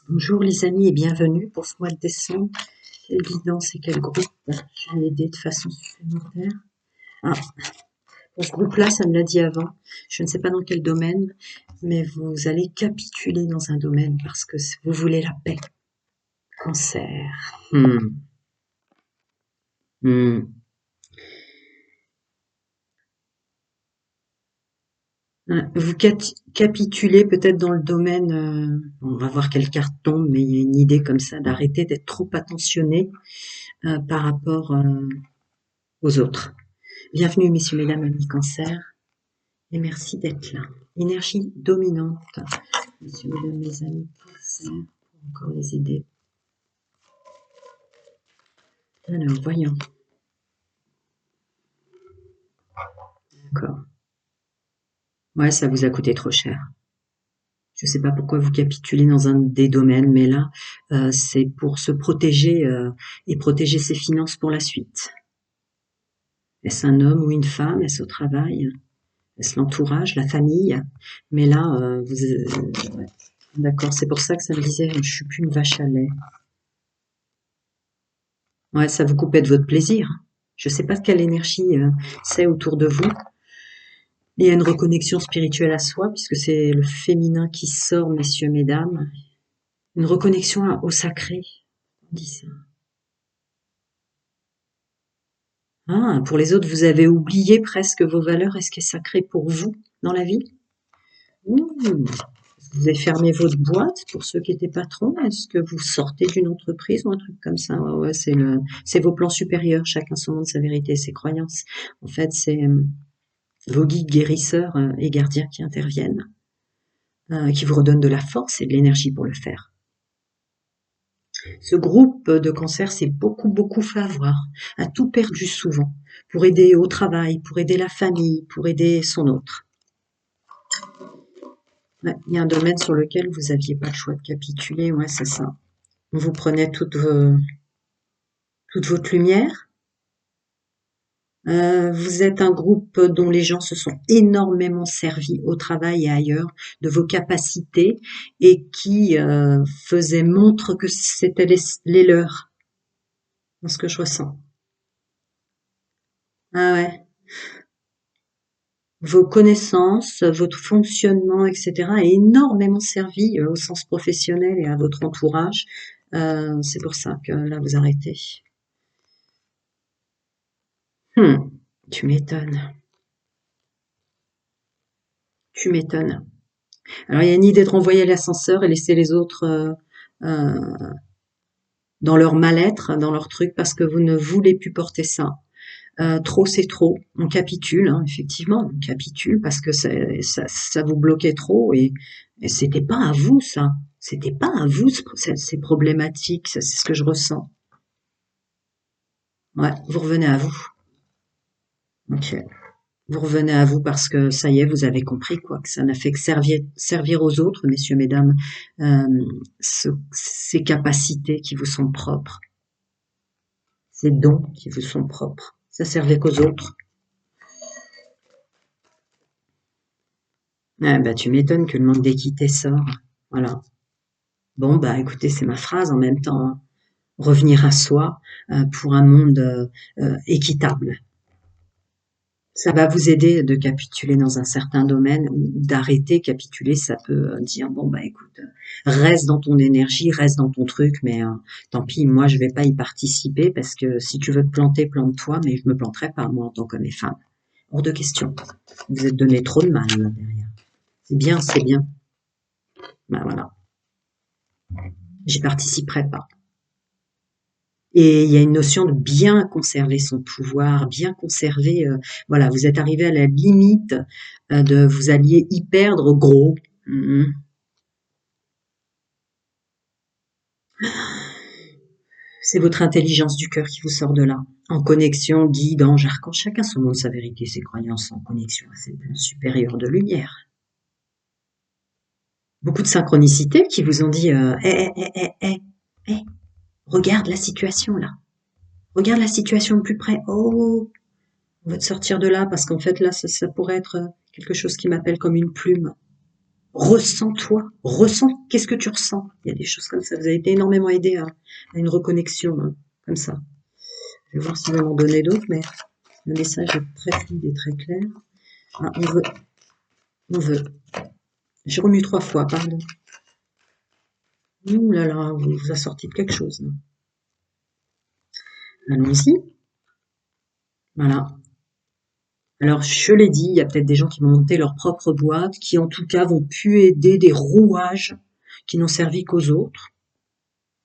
Bonjour les amis et bienvenue pour ce mois de décembre. Quelle guidance et quel groupe je vais aider de façon supplémentaire. Ah, pour ce groupe-là, ça me l'a dit avant, je ne sais pas dans quel domaine, mais vous allez capituler dans un domaine parce que vous voulez la paix. Cancer. Hmm. Vous capitulez peut-être dans le domaine, on va voir quelle carte tombe, mais il y a une idée comme ça d'arrêter d'être trop attentionné par rapport aux autres. Bienvenue messieurs, mesdames, amis cancer, et merci d'être là. Énergie dominante, messieurs, mesdames, mes amis cancer, pour encore les aider. Alors, voyons. D'accord. Ouais, ça vous a coûté trop cher. Je ne sais pas pourquoi vous capitulez dans un des domaines, mais là, c'est pour se protéger et protéger ses finances pour la suite. Est-ce un homme ou une femme? Est-ce au travail? Est-ce l'entourage, la famille? Mais là, ouais. D'accord, c'est pour ça que ça me disait, je suis plus une vache à lait. Ouais, ça vous coupait de votre plaisir. Je sais pas quelle énergie c'est autour de vous. Il y a une reconnexion spirituelle à soi, puisque c'est le féminin qui sort, messieurs, mesdames. Une reconnexion au sacré, on dit ça. Ah, pour les autres, vous avez oublié presque vos valeurs. Est-ce qu'est sacré pour vous dans la vie? Ouh. Vous avez fermé votre boîte pour ceux qui étaient patrons. Est-ce que vous sortez d'une entreprise ou un truc comme ça? Ouais, ouais, c'est vos plans supérieurs. Chacun son monde, sa vérité, ses croyances. En fait, c'est vos guides guérisseurs et gardiens qui interviennent, qui vous redonnent de la force et de l'énergie pour le faire. Ce groupe de cancer s'est beaucoup fait avoir, a tout perdu souvent, pour aider au travail, pour aider la famille, pour aider son autre. Ouais, il y a un domaine sur lequel vous aviez pas le choix de capituler, ouais, c'est ça. Vous prenez toute votre lumière. Vous êtes un groupe dont les gens se sont énormément servis au travail et ailleurs de vos capacités et qui faisaient montre que c'était les leurs, dans ce que je ressens. Ah ouais. Vos connaissances, votre fonctionnement, etc. a énormément servi au sens professionnel et à votre entourage. C'est pour ça que là, vous arrêtez. Tu m'étonnes. Tu m'étonnes. Alors, il y a une idée de renvoyer l'ascenseur et laisser les autres euh, dans leur mal-être, dans leur truc, parce que vous ne voulez plus porter ça. Trop, c'est trop. On capitule, hein, effectivement, on capitule parce que ça vous bloquait trop et c'était pas à vous, ça. C'était pas à vous, ces problématiques, c'est ce que je ressens. Ouais, vous revenez à vous. Ok. Vous revenez à vous parce que ça y est, vous avez compris quoi, que ça n'a fait que servir aux autres, messieurs, mesdames, euh, ces capacités qui vous sont propres, ces dons qui vous sont propres. Ça servait qu'aux autres. Ah, bah, tu m'étonnes que le manque d'équité sort. Voilà. Bon, bah, écoutez, c'est ma phrase en même temps, hein. Revenir à soi pour un monde équitable. Ça va vous aider de capituler dans un certain domaine ou d'arrêter. Capituler, ça peut dire bon bah écoute, reste dans ton énergie, reste dans ton truc, mais tant pis, moi je vais pas y participer parce que si tu veux te planter, plante-toi, mais je me planterai pas moi en tant qu'homme et femme. Hors de question. Vous êtes donné trop de mal là derrière. C'est bien, c'est bien. Ben voilà, j'y participerai pas. Et il y a une notion de bien conserver son pouvoir, bien conserver, voilà, vous êtes arrivé à la limite de vous alliez y perdre gros. Mhm. C'est votre intelligence du cœur qui vous sort de là. En connexion, guide, ange, archange, chacun son monde, sa vérité, ses croyances en connexion à ses plans supérieurs de lumière. Beaucoup de synchronicités qui vous ont dit regarde la situation là. Regarde la situation de plus près. Oh, on va te sortir de là parce qu'en fait là, ça pourrait être quelque chose qui m'appelle comme une plume. Ressens-toi, ressens, qu'est-ce que tu ressens? Il y a des choses comme ça. Vous avez été énormément aidé à une reconnexion comme ça. Je vais voir si je vais m'en donner d'autres, mais le message est très fluide et très clair. Ah, on veut. J'ai remis 3 fois, pardon. Ouh là là, vous vous a sorti de quelque chose. Allons-y. Voilà. Alors, je l'ai dit, il y a peut-être des gens qui vont monter leur propre boîte, qui en tout cas vont pu aider des rouages qui n'ont servi qu'aux autres.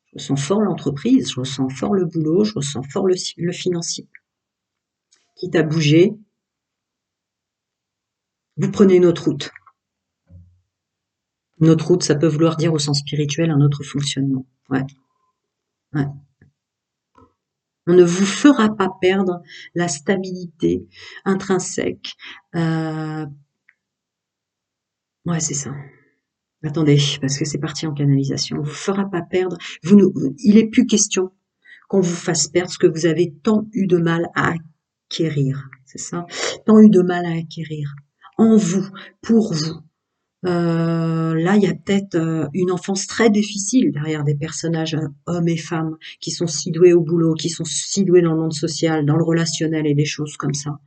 Je ressens fort l'entreprise, je ressens fort le boulot, je ressens fort le financier. Quitte à bouger, vous prenez une autre route. Une autre route, ça peut vouloir dire au sens spirituel un autre fonctionnement. Ouais, ouais. On ne vous fera pas perdre la stabilité intrinsèque. Ouais, c'est ça. Attendez, parce que c'est parti en canalisation. On vous fera pas perdre. Il est plus question qu'on vous fasse perdre ce que vous avez tant eu de mal à acquérir. C'est ça? Tant eu de mal à acquérir. En vous, pour vous. Là, il y a peut-être une enfance très difficile derrière des personnages hommes et femmes qui sont si doués au boulot, qui sont si doués dans le monde social, dans le relationnel et des choses comme ça.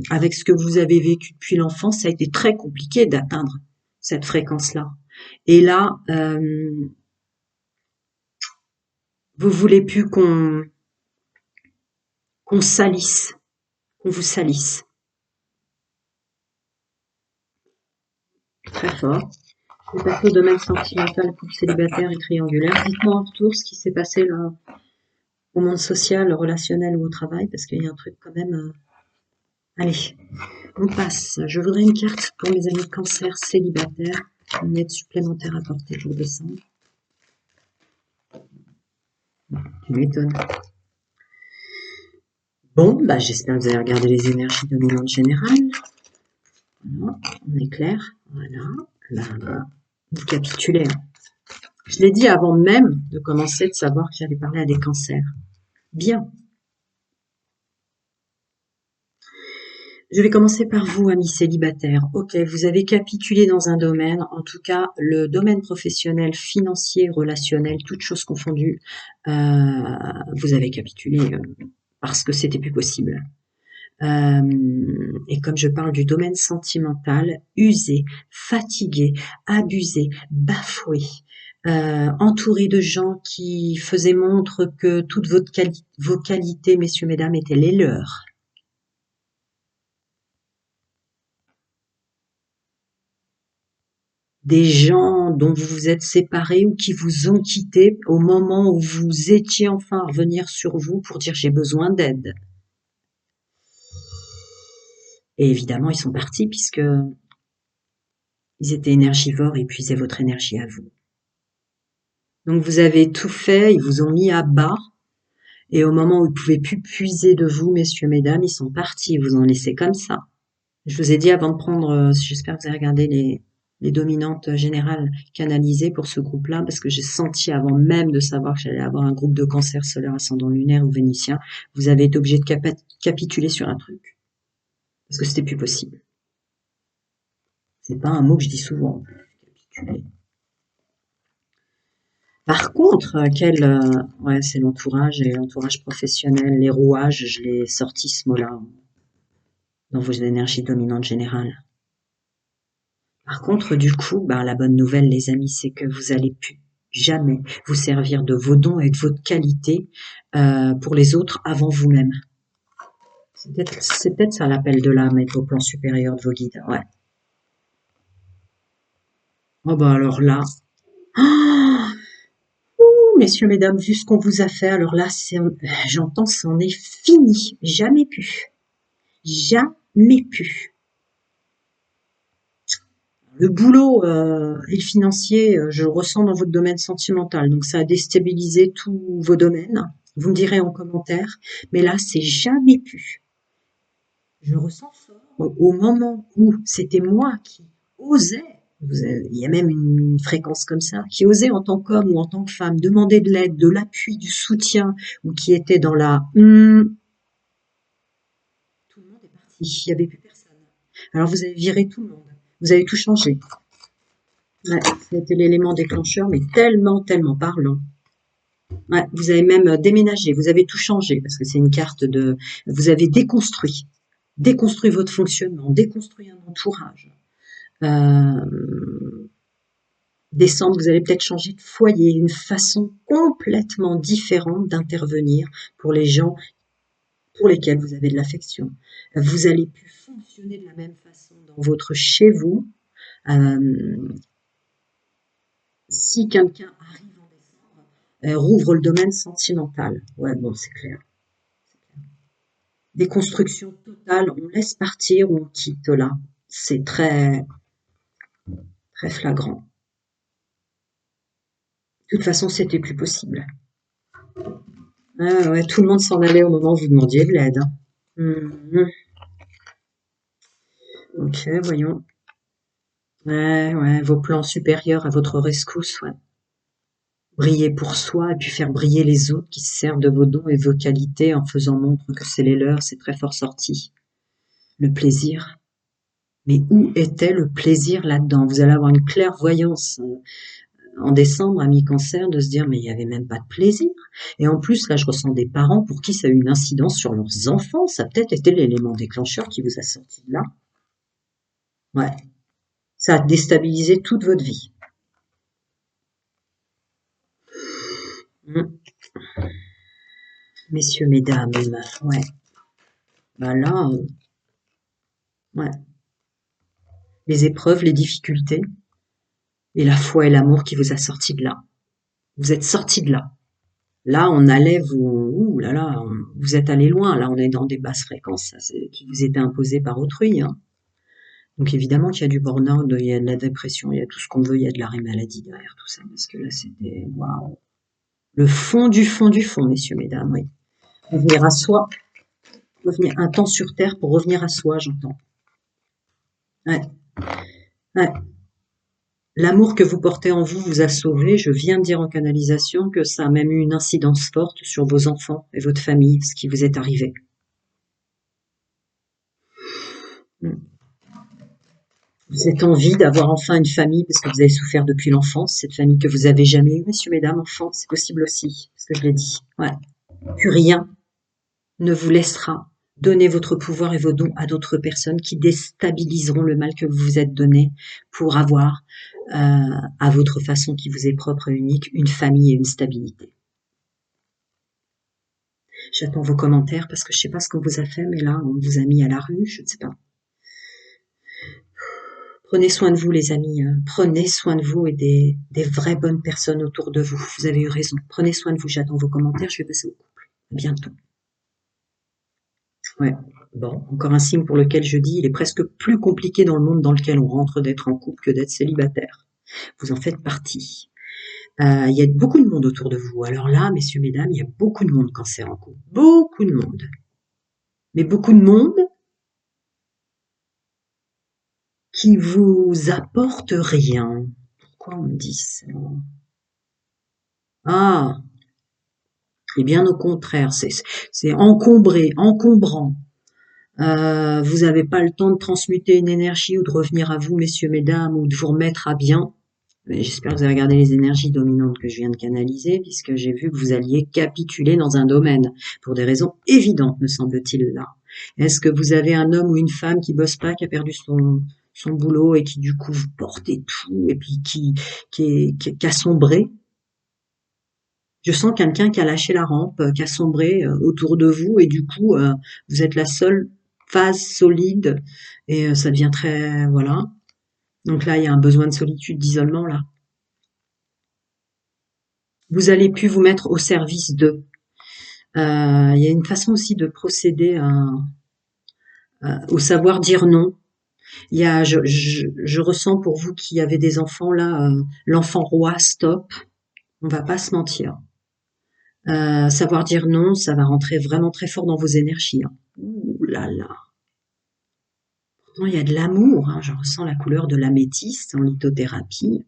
Avec ce que vous avez vécu depuis l'enfance, ça a été très compliqué d'atteindre cette fréquence-là. Et là, vous voulez plus qu'on salisse, qu'on vous salisse. Très fort. Le plateau domaine sentimental, couple célibataire et triangulaire. Dites-moi en retour ce qui s'est passé là au monde social, relationnel ou au travail, parce qu'il y a un truc quand même. Allez, on passe. Je voudrais une carte pour mes amis cancer célibataires. Une aide supplémentaire apportée pour décembre. Tu m'étonnes. Bon, bah j'espère que vous avez regardé les énergies dominantes générales. Voilà, on est clair. Voilà, là, vous capitulez. Je l'ai dit avant même de commencer de savoir que j'allais parler à des cancers. Bien. Je vais commencer par vous, amis célibataires. Ok, vous avez capitulé dans un domaine, en tout cas le domaine professionnel, financier, relationnel, toutes choses confondues, vous avez capitulé parce que c'était plus possible. Et comme je parle du domaine sentimental, usé, fatigué, abusé, bafoué, entouré de gens qui faisaient montre que toutes vos qualités, messieurs, mesdames, étaient les leurs. Des gens dont vous vous êtes séparés ou qui vous ont quitté au moment où vous étiez enfin à revenir sur vous pour dire j'ai besoin d'aide. Et évidemment, ils sont partis puisque ils étaient énergivores et puisaient votre énergie à vous. Donc vous avez tout fait, ils vous ont mis à bas. Et au moment où ils pouvaient plus puiser de vous, messieurs, mesdames, ils sont partis, ils vous ont laissé comme ça. Je vous ai dit avant de prendre, j'espère que vous avez regardé les dominantes générales canalisées pour ce groupe-là, parce que j'ai senti avant même de savoir que j'allais avoir un groupe de cancer solaire, ascendant lunaire ou vénitien, vous avez été obligé de capituler sur un truc. Parce que c'était plus possible. C'est pas un mot que je dis souvent, capituler. Par contre, ouais, c'est l'entourage et l'entourage professionnel, les rouages, je l'ai sorti ce mot-là dans vos énergies dominantes générales. Par contre, du coup, la bonne nouvelle, les amis, c'est que vous allez plus jamais vous servir de vos dons et de votre qualité pour les autres avant vous-même. C'est peut-être ça l'appel de l'âme, être au plan supérieur de vos guides. Ouais. Oh alors là, messieurs, mesdames, vu ce qu'on vous a fait, alors là, j'entends, c'en est fini. Jamais plus. Jamais plus. Le boulot et le financier, je le ressens dans votre domaine sentimental, donc ça a déstabilisé tous vos domaines. Vous me direz en commentaire, mais là, c'est jamais plus. Je le ressens fort. Au moment où c'était moi qui osais, il y a même une fréquence comme ça, qui osait en tant qu'homme ou en tant que femme demander de l'aide, de l'appui, du soutien, ou qui était dans la tout le monde est parti, il n'y avait plus personne. Alors vous avez viré tout le monde, vous avez tout changé. Ouais, ça a été l'élément déclencheur, mais tellement, tellement parlant. Ouais, vous avez même déménagé, vous avez tout changé, parce que c'est une carte de... Vous avez déconstruit. Déconstruit votre fonctionnement, déconstruit un entourage. Euh, Décembre, vous allez peut-être changer de foyer, une façon complètement différente d'intervenir pour les gens pour lesquels vous avez de l'affection. Vous allez plus fonctionner de la même façon dans votre chez vous. Euh, Si quelqu'un arrive en décembre, rouvre le domaine sentimental. Ouais, bon, c'est clair. Déconstruction totale, on laisse partir ou on quitte là. C'est très, très flagrant. De toute façon, c'était plus possible. Ah ouais, tout le monde s'en allait au moment où vous demandiez de l'aide. Hein. Mhm. Ok, voyons. Ouais, ouais, vos plans supérieurs à votre rescousse, ouais. Briller pour soi et puis faire briller les autres qui se servent de vos dons et vos qualités en faisant montre que c'est les leurs, c'est très fort sorti. Le plaisir. Mais où était le plaisir là-dedans? Vous allez avoir une clairvoyance en décembre, ami cancer, de se dire mais il n'y avait même pas de plaisir. Et en plus, là, je ressens des parents pour qui ça a eu une incidence sur leurs enfants. Ça a peut-être été l'élément déclencheur qui vous a sorti de là. Ouais, ça a déstabilisé toute votre vie. Mm. Messieurs, mesdames, ouais. Bah là, ouais. Les épreuves, les difficultés, et la foi et l'amour qui vous a sorti de là. Vous êtes sorti de là. Là, on allait vous, ouh là là, vous êtes allé loin. Là, on est dans des basses fréquences, ça, qui vous étaient imposées par autrui. Hein. Donc évidemment qu'il y a du burn-out, il y a de la dépression, il y a tout ce qu'on veut, il y a de l'arrêt maladie derrière tout ça, parce que là, c'était waouh. Le fond du fond du fond, messieurs, mesdames, oui. Revenir à soi, revenir un temps sur terre pour revenir à soi, j'entends. Ouais, ouais. L'amour que vous portez en vous vous a sauvé. Je viens de dire en canalisation que ça a même eu une incidence forte sur vos enfants et votre famille, ce qui vous est arrivé. Vous êtes en vie d'avoir enfin une famille parce que vous avez souffert depuis l'enfance, cette famille que vous avez jamais eue, messieurs, mesdames, enfants, c'est possible aussi, parce que je l'ai dit. Ouais. Plus rien ne vous laissera donner votre pouvoir et vos dons à d'autres personnes qui déstabiliseront le mal que vous vous êtes donné pour avoir, à votre façon qui vous est propre et unique, une famille et une stabilité. J'attends vos commentaires parce que je sais pas ce qu'on vous a fait, mais là, on vous a mis à la rue, je ne sais pas. Prenez soin de vous, les amis. Prenez soin de vous et des vraies bonnes personnes autour de vous. Vous avez eu raison. Prenez soin de vous. J'attends vos commentaires. Je vais passer au couple. À bientôt. Ouais. Bon, encore un signe pour lequel je dis il est presque plus compliqué dans le monde dans lequel on rentre d'être en couple que d'être célibataire. Vous en faites partie. Il y a beaucoup de monde autour de vous. Alors là, messieurs, mesdames, il y a beaucoup de monde quand c'est en couple. Beaucoup de monde. Mais beaucoup de monde qui vous apporte rien. Pourquoi on me dit ça? Ah, et bien au contraire, c'est encombré, encombrant. Vous n'avez pas le temps de transmuter une énergie ou de revenir à vous, messieurs, mesdames, ou de vous remettre à bien. Mais j'espère que vous avez regardé les énergies dominantes que je viens de canaliser, puisque j'ai vu que vous alliez capituler dans un domaine, pour des raisons évidentes, me semble-t-il là. Est-ce que vous avez un homme ou une femme qui bosse pas, qui a perdu son boulot et qui du coup vous portez tout, et puis qui a sombré? Je sens quelqu'un qui a lâché la rampe, qui a sombré autour de vous et du coup, vous êtes la seule phase solide et ça devient très voilà. Donc là, il y a un besoin de solitude, d'isolement là. Vous allez plus vous mettre au service d'eux. Il y a une façon aussi de procéder au savoir dire non. Il y a, je ressens pour vous qui avez des enfants là, l'enfant roi, stop. On va pas se mentir. Savoir dire non, ça va rentrer vraiment très fort dans vos énergies. Hein. Ouh là là. Non, il y a de l'amour, hein, je ressens la couleur de l'améthyste en lithothérapie.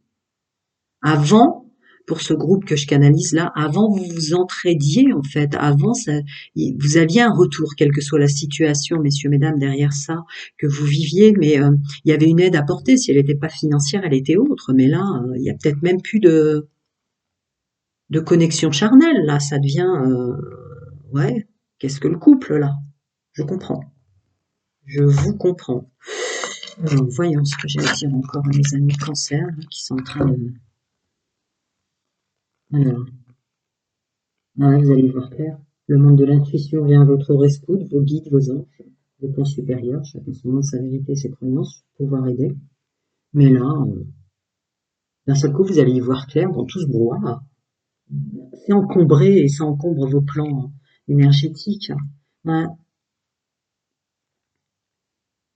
Avant, pour ce groupe que je canalise là. Avant, vous vous entraidiez, en fait. Avant, vous aviez un retour, quelle que soit la situation, messieurs, mesdames, derrière ça, que vous viviez, mais il y avait une aide apportée. Si elle n'était pas financière, elle était autre. Mais là, il y a peut-être même plus de connexion charnelle, là. Ça devient, ouais, qu'est-ce que le couple, là? Je comprends. Je vous comprends. Alors, voyons ce que j'allais dire encore à mes amis cancer, là, qui sont en train de... Alors, ouais, vous allez voir clair. Le monde de l'intuition vient à votre rescousse, vos guides, vos anges, vos plans supérieurs, chacun son monde, sa vérité, ses croyances, pour pouvoir aider. Mais là, d'un seul coup, vous allez y voir clair dans tout ce brouhaha. C'est encombré et ça encombre vos plans énergétiques. Ouais,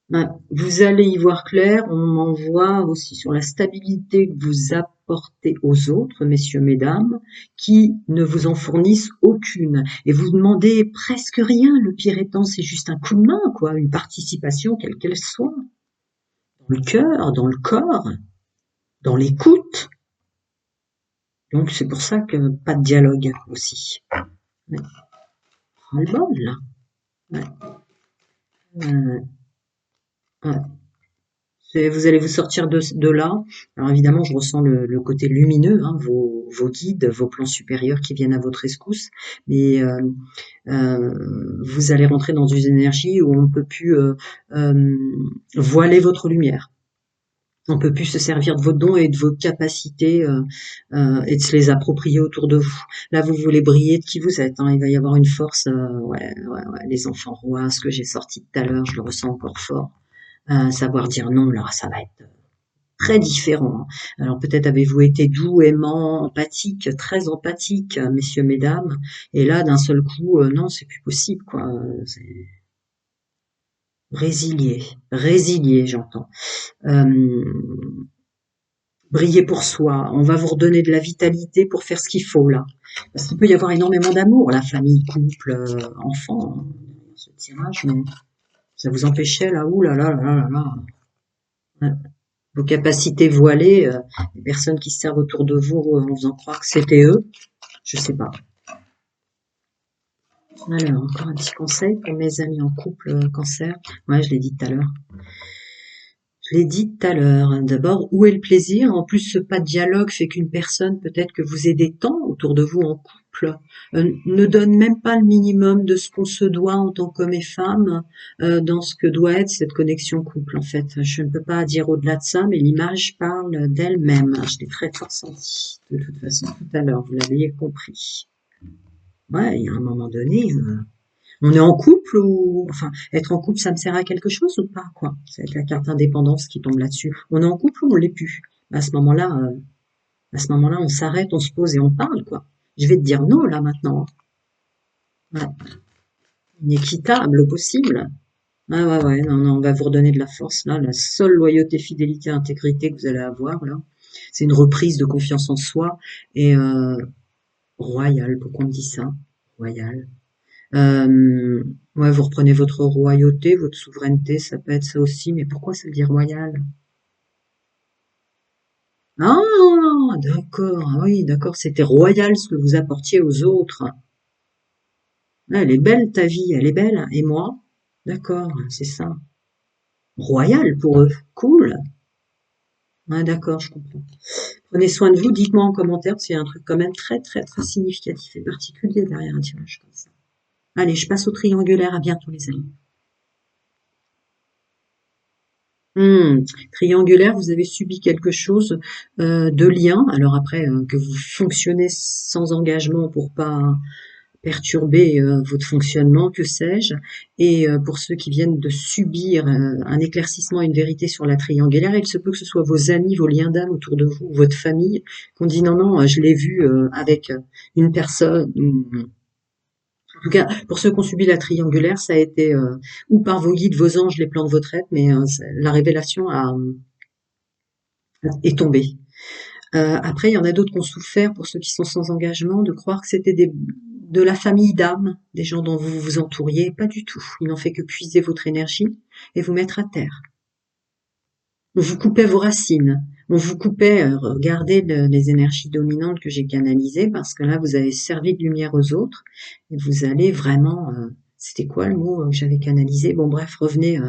ouais. Vous allez y voir clair. On m'envoie aussi sur la stabilité que vous apportez aux autres, messieurs, mesdames, qui ne vous en fournissent aucune. Et vous demandez presque rien. Le pire étant, c'est juste un coup de main, quoi, une participation, quelle qu'elle soit. Dans le cœur, dans le corps, dans l'écoute. Donc c'est pour ça que pas de dialogue aussi. Ouais. Ras-le-bol, là. Ouais. Euh, ouais. Vous allez vous sortir de là. Alors évidemment, je ressens le côté lumineux, hein, vos guides, vos plans supérieurs qui viennent à votre rescousse, mais vous allez rentrer dans une énergie où on ne peut plus voiler votre lumière. On peut plus se servir de vos dons et de vos capacités et de se les approprier autour de vous. Là, vous voulez briller de qui vous êtes. Hein. Il va y avoir une force. Ouais, les enfants rois, ce que j'ai sorti tout à l'heure, je le ressens encore fort. Savoir dire non, là, ça va être très différent. Hein. Alors peut-être avez-vous été doux, aimant, empathique, très empathique, messieurs, mesdames, et là d'un seul coup, non, c'est plus possible, quoi. C'est résilier, j'entends. Briller pour soi. On va vous redonner de la vitalité pour faire ce qu'il faut là, parce qu'il peut y avoir énormément d'amour, la famille, couple, enfant, hein, ce tirage, mais ça vous empêchait là, ouh là là là là là. Ouais. Vos capacités voilées, les personnes qui se servent autour de vous en faisant croire que c'était eux, je sais pas. Alors, encore un petit conseil pour mes amis en couple cancer. Ouais, je l'ai dit tout à l'heure. Je l'ai dit tout à l'heure. D'abord, où est le plaisir? En plus, ce pas de dialogue fait qu'une personne, peut-être que vous aidez tant autour de vous en couple, ne donne même pas le minimum de ce qu'on se doit en tant qu'homme et femme dans ce que doit être cette connexion couple. En fait, je ne peux pas dire au-delà de ça, mais l'image parle d'elle-même. Je l'ai très fort senti, de toute façon, tout à l'heure. Vous l'aviez compris. Ouais, il y a un moment donné, on est en couple ou enfin être en couple ça me sert à quelque chose ou pas quoi? C'est la carte indépendance qui tombe là-dessus. On est en couple ou on l'est plus? À ce moment-là, on s'arrête, on se pose et on parle quoi. Je vais te dire non là maintenant. Ouais. Inéquitable au possible. Ouais, non, non, on va vous redonner de la force là. La seule loyauté, fidélité, intégrité que vous allez avoir là, c'est une reprise de confiance en soi et royal. Pourquoi on dit ça? Royal. Ouais, vous reprenez votre royauté, votre souveraineté, ça peut être ça aussi, mais pourquoi ça veut dire royal? Ah, d'accord, ah oui, d'accord, c'était royal ce que vous apportiez aux autres. Ah, elle est belle ta vie, elle est belle, et moi? D'accord, c'est ça. Royal pour eux, cool. Ah, d'accord, je comprends. Prenez soin de vous, dites-moi en commentaire, parce qu'il y a un truc quand même très, très, très significatif et particulier derrière un tirage comme ça. Allez, je passe au triangulaire, à bientôt les amis. Triangulaire, vous avez subi quelque chose de lien. Alors après, que vous fonctionnez sans engagement pour pas perturber votre fonctionnement, que sais-je. Et pour ceux qui viennent de subir un éclaircissement, une vérité sur la triangulaire, il se peut que ce soit vos amis, vos liens d'âme autour de vous, votre famille, qu'on dit non, non, je l'ai vu avec une personne. En tout cas, pour ceux qui ont subi la triangulaire, ça a été ou par vos guides, vos anges, les plans de votre être, mais la révélation est tombée. Après, il y en a d'autres qui ont souffert, pour ceux qui sont sans engagement, de croire que c'était de la famille d'âme, des gens dont vous vous entouriez. Pas du tout. Ils n'ont fait que puiser votre énergie et vous mettre à terre. Vous coupez vos racines. On vous coupait, regardez les énergies dominantes que j'ai canalisées, parce que là, vous avez servi de lumière aux autres, et vous allez vraiment, c'était quoi le mot que j'avais canalisé? Bon, bref, revenez,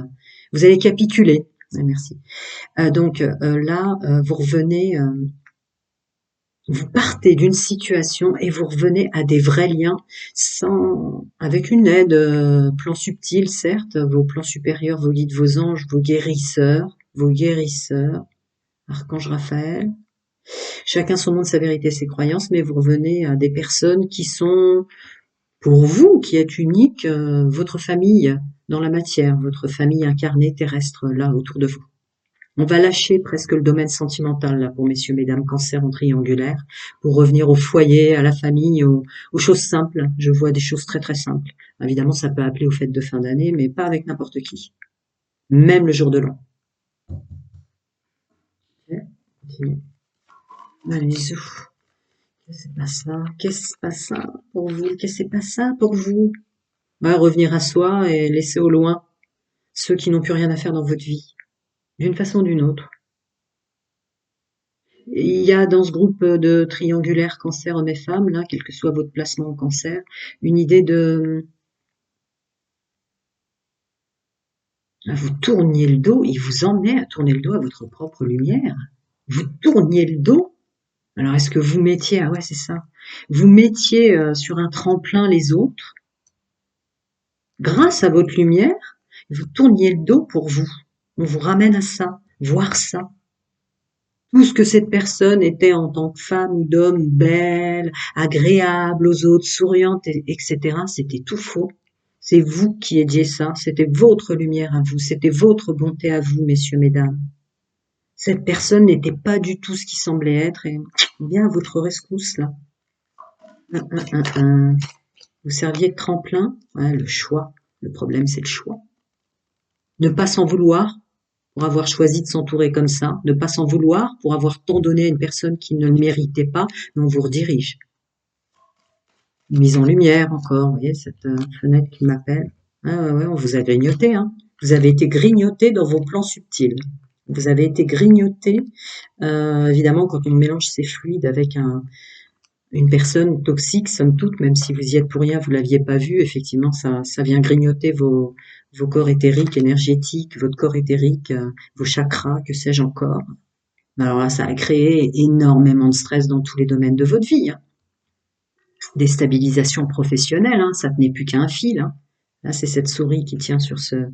vous allez capituler. Ouais, merci. Donc là, vous revenez, vous partez d'une situation et vous revenez à des vrais liens, avec une aide, plan subtil, certes, vos plans supérieurs, vos guides, vos anges, vos guérisseurs, Archange Raphaël. Chacun son nom de sa vérité, ses croyances, mais vous revenez à des personnes qui sont, pour vous, qui êtes uniques, votre famille dans la matière, votre famille incarnée terrestre, là, autour de vous. On va lâcher presque le domaine sentimental, là, pour messieurs, mesdames, cancer en triangulaire, pour revenir au foyer, à la famille, aux choses simples. Je vois des choses très très simples. Évidemment, ça peut appeler aux fêtes de fin d'année, mais pas avec n'importe qui. Même le jour de l'an. Ok, continue. Allez, bisous. C'est pas ça. Qu'est-ce que c'est pas ça pour vous? Qu'est-ce que c'est pas ça pour vous? Ouais, revenir à soi et laisser au loin ceux qui n'ont plus rien à faire dans votre vie, d'une façon ou d'une autre. Il y a dans ce groupe de triangulaire cancer hommes et femmes, là, quel que soit votre placement en cancer, une idée de vous tourniez le dos, il vous emmenait à tourner le dos à votre propre lumière. Vous tourniez le dos. Alors est-ce que vous mettiez, ah ouais c'est ça, vous mettiez sur un tremplin les autres, grâce à votre lumière, vous tourniez le dos pour vous. On vous ramène à ça, voir ça. Tout ce que cette personne était en tant que femme ou d'homme, belle, agréable aux autres, souriante, etc., c'était tout faux. C'est vous qui aidiez ça, c'était votre lumière à vous, c'était votre bonté à vous, messieurs, mesdames. Cette personne n'était pas du tout ce qui semblait être, et bien à votre rescousse, là. Vous serviez de tremplin, ouais, le choix. Le problème, c'est le choix. Ne pas s'en vouloir pour avoir choisi de s'entourer comme ça, ne pas s'en vouloir pour avoir tant donné à une personne qui ne le méritait pas, mais on vous redirige. Mise en lumière encore, vous voyez, cette fenêtre qui m'appelle. Ah ouais, ouais, on vous a grignoté, hein. Vous avez été grignoté dans vos plans subtils. Vous avez été grignoté, évidemment, quand on mélange ces fluides avec une personne toxique, somme toute, même si vous y êtes pour rien, vous l'aviez pas vu, effectivement, ça vient grignoter vos corps éthériques, énergétiques, votre corps éthérique, vos chakras, que sais-je encore. Alors là, ça a créé énormément de stress dans tous les domaines de votre vie, hein. Déstabilisation professionnelle, hein, ça tenait plus qu'à un fil, hein. Là, c'est cette souris qui tient sur cette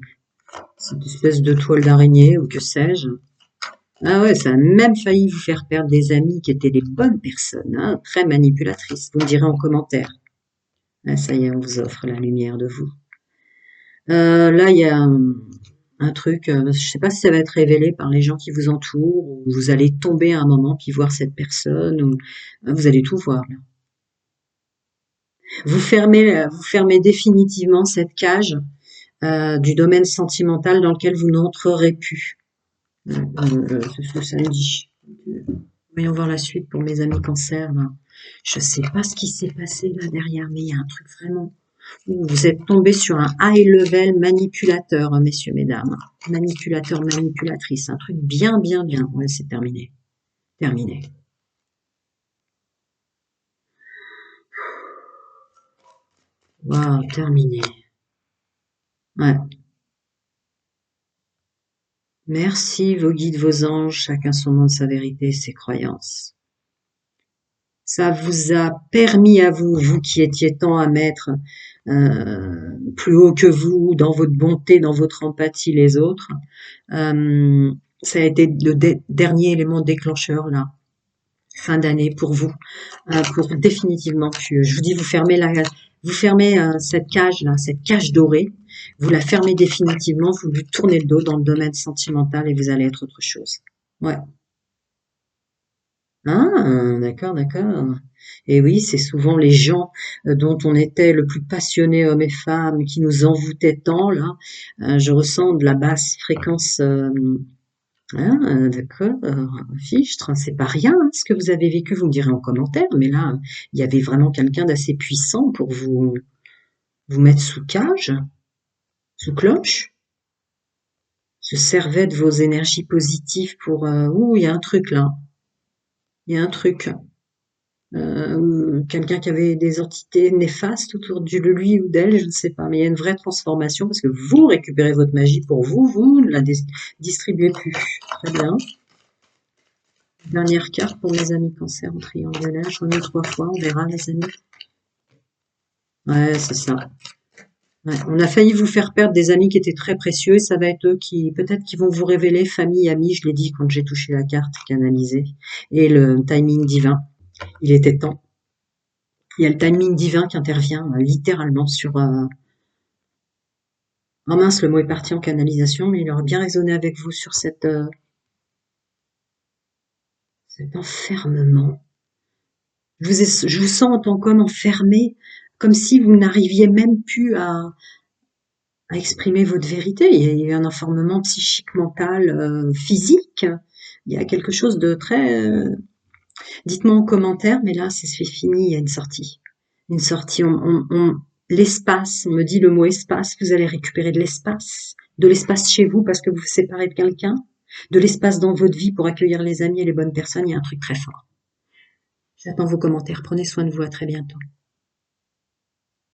espèce de toile d'araignée, ou que sais-je. Ah ouais, ça a même failli vous faire perdre des amis qui étaient des bonnes personnes, hein, très manipulatrices. Vous me direz en commentaire. Ah, ça y est, on vous offre la lumière de vous. Là, il y a un truc, je sais pas si ça va être révélé par les gens qui vous entourent, ou vous allez tomber à un moment puis voir cette personne, ou vous allez tout voir. Là. Vous fermez définitivement cette cage du domaine sentimental dans lequel vous n'entrerez plus. C'est ce que ça me dit. Voyons voir la suite pour mes amis cancer. Là. Je sais pas ce qui s'est passé là derrière, mais il y a un truc vraiment. Vous êtes tombé sur un high level manipulateur, messieurs, mesdames. Manipulateur, manipulatrice. Un truc bien, bien, bien. Ouais, c'est terminé. Terminé. Waouh, terminé. Ouais. Merci, vos guides, vos anges, chacun son nom de sa vérité et ses croyances. Ça vous a permis à vous, vous qui étiez tant à mettre plus haut que vous, dans votre bonté, dans votre empathie les autres, ça a été le dernier élément déclencheur là, fin d'année pour vous, pour définitivement, je vous dis, vous fermez cette cage là, cette cage dorée, vous la fermez définitivement, vous lui tournez le dos dans le domaine sentimental et vous allez être autre chose. Ouais. Ah, d'accord, d'accord. Et oui, c'est souvent les gens dont on était le plus passionné, hommes et femmes, qui nous envoûtaient tant, là. Je ressens de la basse fréquence. D'accord, fichtre, c'est pas rien hein, ce que vous avez vécu, vous me direz en commentaire, mais là, il y avait vraiment quelqu'un d'assez puissant pour vous mettre sous cage, sous cloche, se servait de vos énergies positives pour... ouh, il y a un truc là. Il y a un truc. Quelqu'un qui avait des entités néfastes autour de lui ou d'elle, je ne sais pas. Mais il y a une vraie transformation parce que vous récupérez votre magie pour vous, vous ne la distribuez plus. Très bien. Dernière carte pour mes amis cancer en triangulaire. J'en ai 3 fois, on verra les amis. Ouais, c'est ça. Ouais, on a failli vous faire perdre des amis qui étaient très précieux et ça va être eux qui, peut-être, qui vont vous révéler famille, amis, je l'ai dit quand j'ai touché la carte canalisée. Et le timing divin. Il était temps. Il y a le timing divin qui intervient littéralement sur... Oh mince, le mot est parti en canalisation, mais il aurait bien résonné avec vous sur cet enfermement. Je vous sens en tant qu'homme enfermé, comme si vous n'arriviez même plus à exprimer votre vérité. Il y a eu un enfermement psychique, mental, physique. Il y a quelque chose de très... dites-moi en commentaire, mais là, c'est fini, il y a une sortie. Une sortie, l'espace, on me dit le mot espace, vous allez récupérer de l'espace chez vous parce que vous vous séparez de quelqu'un, de l'espace dans votre vie pour accueillir les amis et les bonnes personnes, il y a un truc très fort. J'attends vos commentaires, prenez soin de vous, à très bientôt.